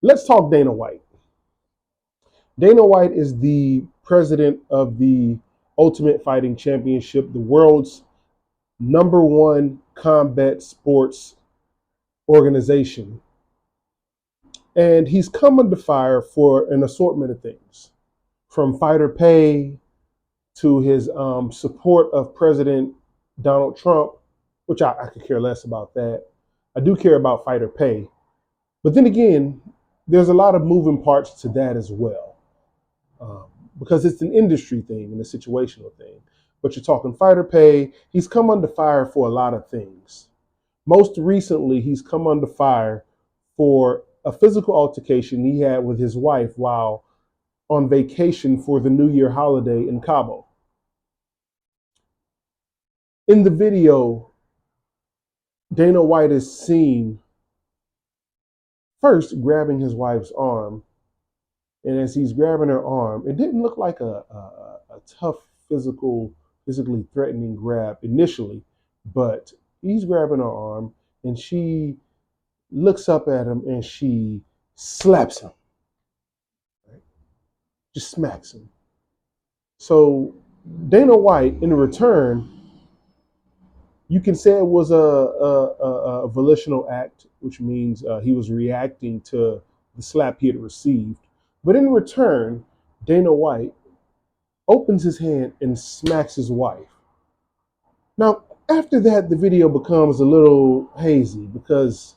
Let's talk Dana White. Dana White is the president of the Ultimate Fighting Championship, the world's number one combat sports organization. And he's come under fire for an assortment of things, from fighter pay to his support of President Donald Trump, which I could care less about that. I do care about fighter pay. But then again, there's a lot of moving parts to that as well, um, because it's an industry thing and a situational thing. But you're talking fighter pay. He's come under fire for a lot of things. Most recently, he's come under fire for a physical altercation he had with his wife while on vacation for the New Year holiday in Cabo. In the video, Dana White is seen first grabbing his wife's arm. And as he's grabbing her arm, it didn't look like a tough physically threatening grab initially, but he's grabbing her arm and she looks up at him and she slaps him, right? Just smacks him. So Dana White, in return, you can say it was a volitional act, which means he was reacting to the slap he had received. But in return, Dana White opens his hand and smacks his wife. Now, after that, the video becomes a little hazy because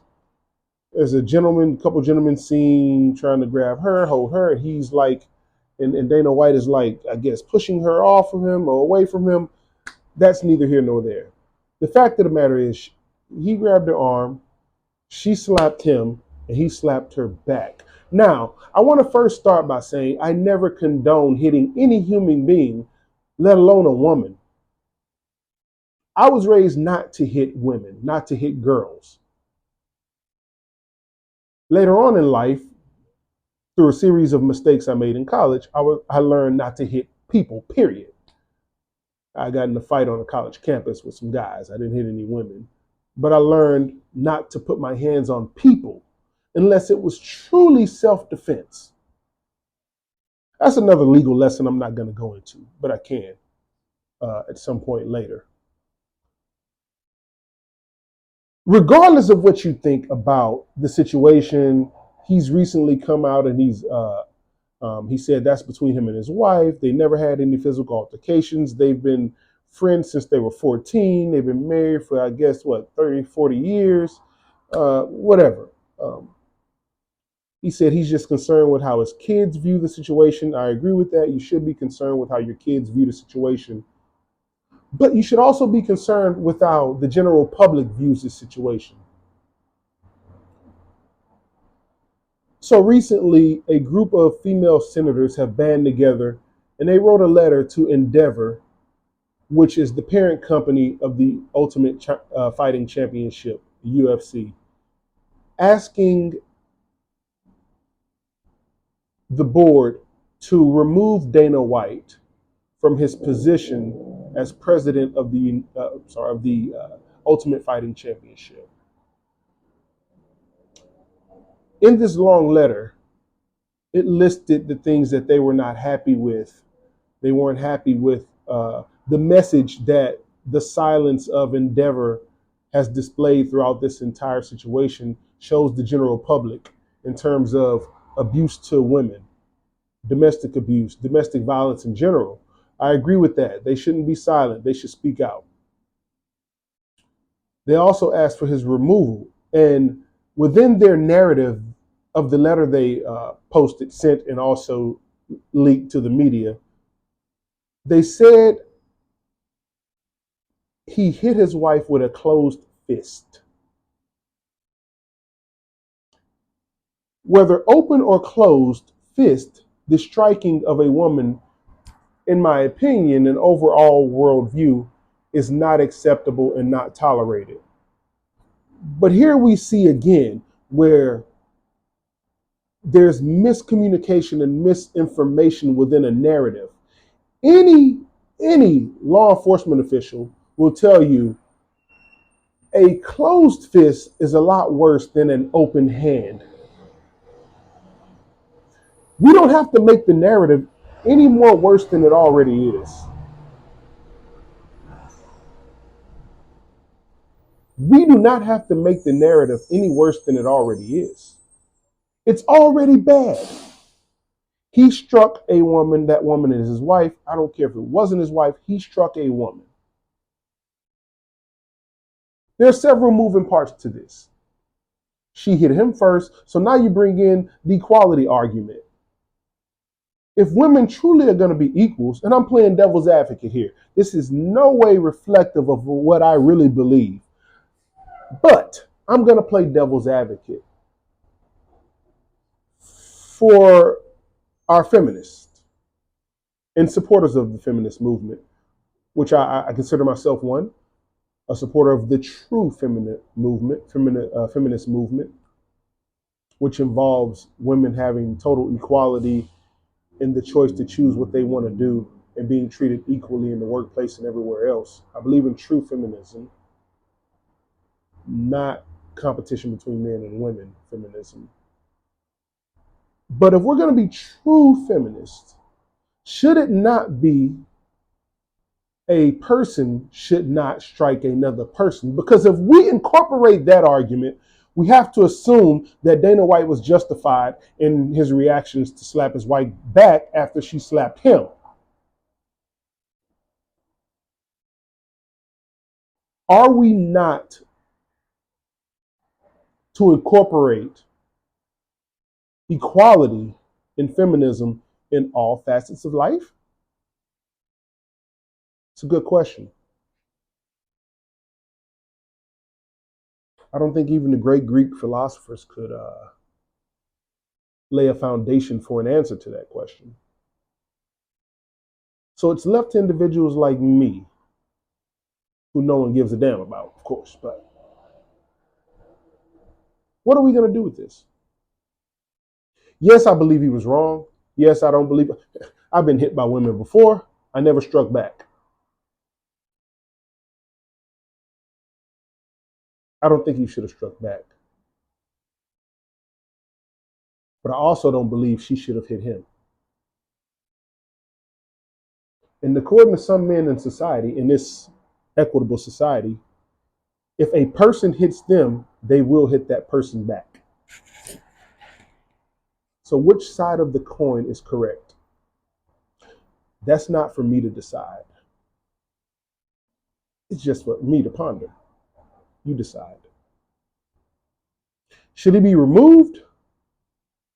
there's a couple gentlemen seen trying to grab her, hold her, and he's like, and Dana White is like, I guess, pushing her off from him or away from him. That's neither here nor there. The fact of the matter is, he grabbed her arm, she slapped him, and he slapped her back. Now, I want to first start by saying I never condone hitting any human being, let alone a woman. I was raised not to hit women, not to hit girls. Later on in life, through a series of mistakes I made in college, I learned not to hit people, period. I got in a fight on a college campus with some guys. I didn't hit any women. But I learned not to put my hands on people unless it was truly self-defense. That's another legal lesson I'm not going to go into, but I can at some point later. Regardless of what you think about the situation, he's recently come out and he said that's between him and his wife. They never had any physical altercations. They've been friends since they were 14. They've been married for, I guess, 30, 40 years, whatever. He said he's just concerned with how his kids view the situation. I agree with that. You should be concerned with how your kids view the situation. But you should also be concerned with how the general public views this situation. So recently, a group of female senators have banded together and they wrote a letter to Endeavor, which is the parent company of the Ultimate Fighting Championship, the UFC, asking the board to remove Dana White from his position as president of the Ultimate Fighting Championship. In this long letter, it listed the things that they were not happy with. They weren't happy with the message that the silence of Endeavor has displayed throughout this entire situation shows the general public in terms of abuse to women, domestic abuse, domestic violence in general. I agree with that. They shouldn't be silent. They should speak out. They also asked for his removal. And within their narrative of the letter they posted, sent, and also leaked to the media, they said he hit his wife with a closed fist. Whether open or closed fist, the striking of a woman, in my opinion, and overall worldview, is not acceptable and not tolerated. But here we see again where there's miscommunication and misinformation within a narrative. Any law enforcement official will tell you a closed fist is a lot worse than an open hand. We don't have to make the narrative any more worse than it already is. We do not have to make the narrative any worse than it already is. It's already bad. He struck a woman. That woman is his wife. I don't care if it wasn't his wife. He struck a woman. There are several moving parts to this. She hit him first. So now you bring in the equality argument. If women truly are going to be equals, and I'm playing devil's advocate here, this is no way reflective of what I really believe. But I'm going to play devil's advocate for our feminists and supporters of the feminist movement, which I consider myself one, a supporter of the true feminist movement, which involves women having total equality in the choice to choose what they want to do and being treated equally in the workplace and everywhere else. I believe in true feminism, not competition between men and women feminism. But if we're going to be true feminists, should it not be a person should not strike another person? Because if we incorporate that argument, we have to assume that Dana White was justified in his reactions to slap his wife back after she slapped him. Are we not to incorporate equality and feminism in all facets of life? It's a good question. I don't think even the great Greek philosophers could lay a foundation for an answer to that question. So it's left to individuals like me, who no one gives a damn about, of course, but what are we going to do with this? Yes, I believe he was wrong. Yes, I don't believe. I've been hit by women before. I never struck back. I don't think he should have struck back. But I also don't believe she should have hit him. And according to some men in society, in this equitable society, if a person hits them, they will hit that person back. So which side of the coin is correct? That's not for me to decide. It's just for me to ponder. You decide. Should he be removed?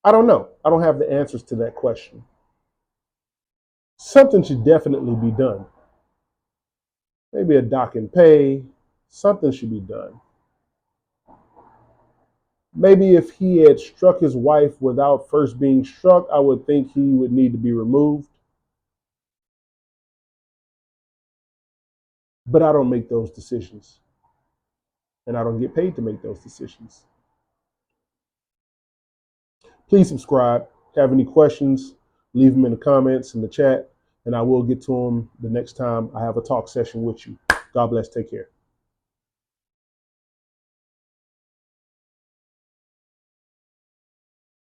I don't know. I don't have the answers to that question. Something should definitely be done. Maybe a dock and pay. Something should be done. Maybe if he had struck his wife without first being struck, I would think he would need to be removed. But I don't make those decisions. And I don't get paid to make those decisions. Please subscribe. Have any questions, leave them in the comments in the chat, and I will get to them the next time I have a talk session with you. God bless. Take care.